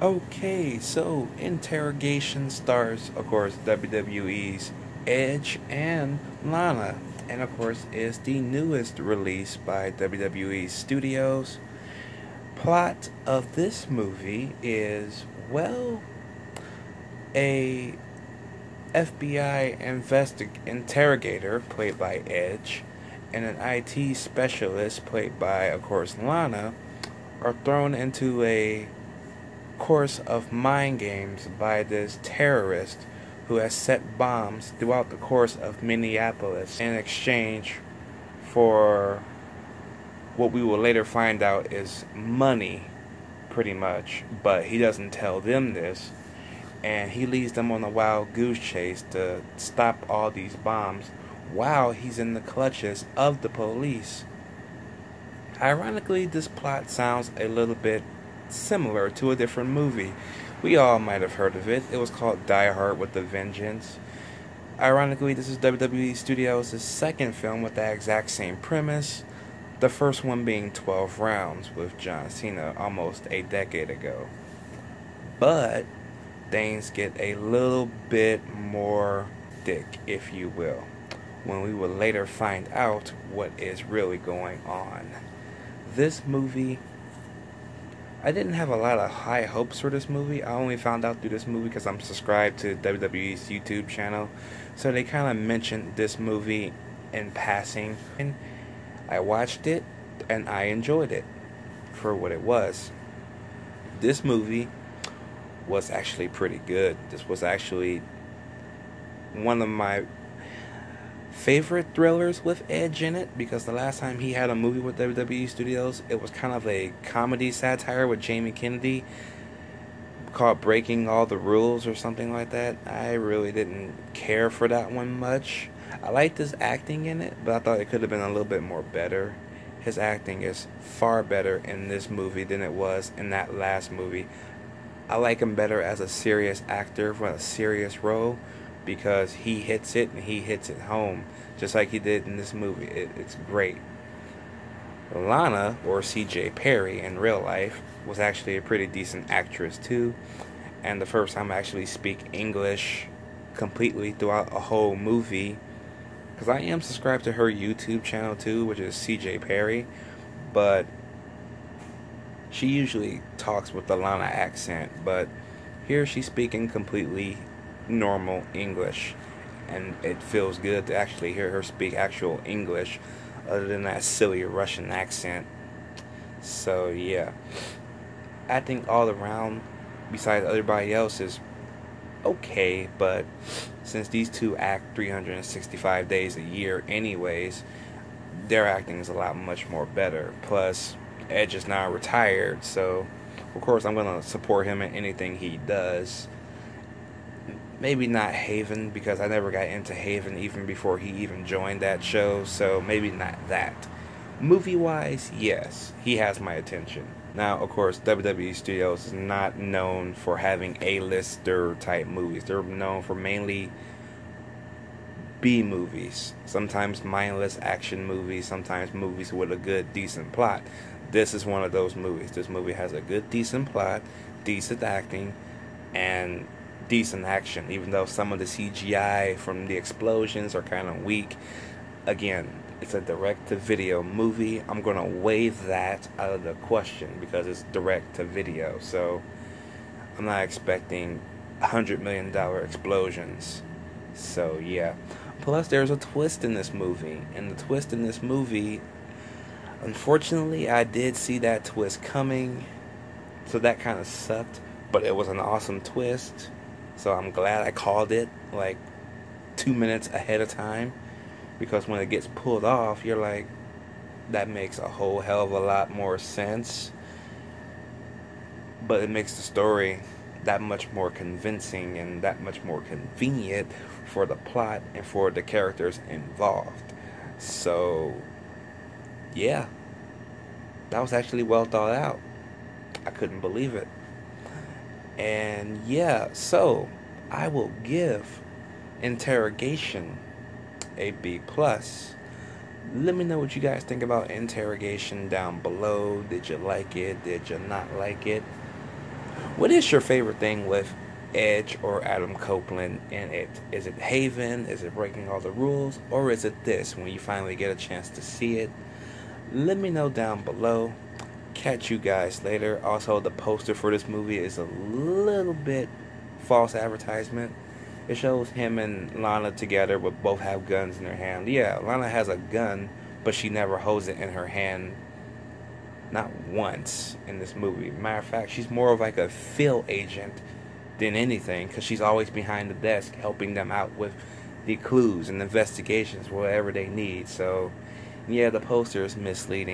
Okay, so Interrogation stars, of course, WWE's Edge and Lana, and of course is the newest release by WWE Studios. Plot of this movie is, well, a FBI interrogator played by Edge and an IT specialist played by, of course, Lana are thrown into a course of mind games by this terrorist who has set bombs throughout the course of Minneapolis in exchange for what we will later find out is money, pretty much. But he doesn't tell them this, and he leads them on a wild goose chase to stop all these bombs while he's in the clutches of the police. Ironically, this plot sounds a little bit similar to a different movie. We all might have heard of it. It was called Die Hard with a Vengeance. Ironically, this is WWE Studios' second film with that exact same premise. The first one being 12 Rounds with John Cena almost a decade ago. But things get a little bit more thick, if you will, when we will later find out what is really going on. This movie, I didn't have a lot of high hopes for this movie. I only found out through this movie because I'm subscribed to WWE's YouTube channel. So they kind of mentioned this movie in passing. And I watched it and I enjoyed it for what it was. This movie was actually pretty good. This was actually one of my favorite thrillers with Edge in it, because the last time he had a movie with WWE Studios, it was kind of a comedy satire with Jamie Kennedy called Breaking All the Rules or something like that. I really didn't care for that one much. I liked his acting in it, but I thought it could have been a little bit more better. His acting is far better in this movie than it was in that last movie. I like him better as a serious actor for a serious role, because he hits it and he hits it home, just like he did in this movie. It's great. Lana, or CJ Perry in real life, was actually a pretty decent actress too, and the first time I actually speak English completely throughout a whole movie, because I am subscribed to her YouTube channel too, which is CJ Perry, but she usually talks with the Lana accent, but here she's speaking completely normal English, and it feels good to actually hear her speak actual English other than that silly Russian accent. So yeah, I think all around, besides everybody else, is okay, but since these two act 365 days a year anyways, their acting is a lot much more better. Plus Edge is now retired, so of course I'm going to support him in anything he does. Maybe not Haven, because I never got into Haven even before he even joined that show, so maybe not that. Movie-wise, yes, he has my attention. Now, of course, WWE Studios is not known for having A-lister type movies. They're known for mainly B-movies. Sometimes mindless action movies, sometimes movies with a good, decent plot. This is one of those movies. This movie has a good, decent plot, decent acting, and decent action, even though some of the CGI from the explosions are kind of weak. Again, it's a direct-to-video movie. I'm going to waive that out of the question because it's direct-to-video, so I'm not expecting $100 million explosions. So yeah. Plus there's a twist in this movie, and the twist in this movie, unfortunately, I did see that twist coming, so that kind of sucked, but it was an awesome twist. So I'm glad I called it like 2 minutes ahead of time, because when it gets pulled off, you're like, that makes a whole hell of a lot more sense. But it makes the story that much more convincing and that much more convenient for the plot and for the characters involved. So yeah, that was actually well thought out. I couldn't believe it. And yeah, so I will give Interrogation a B+. Let me know what you guys think about Interrogation down below. Did you like it? Did you not like it? What is your favorite thing with Edge or Adam Copeland in it? Is it Haven? Is it breaking all the rules? Or is it this when you finally get a chance to see it? Let me know down below. Catch you guys later. Also, the poster for this movie is a little bit false advertisement. It shows him and Lana together, but both have guns in their hand. Yeah, Lana has a gun, but she never holds it in her hand. Not once in this movie. Matter of fact, she's more of like a field agent than anything, because she's always behind the desk helping them out with the clues and investigations, whatever they need. So, yeah, the poster is misleading.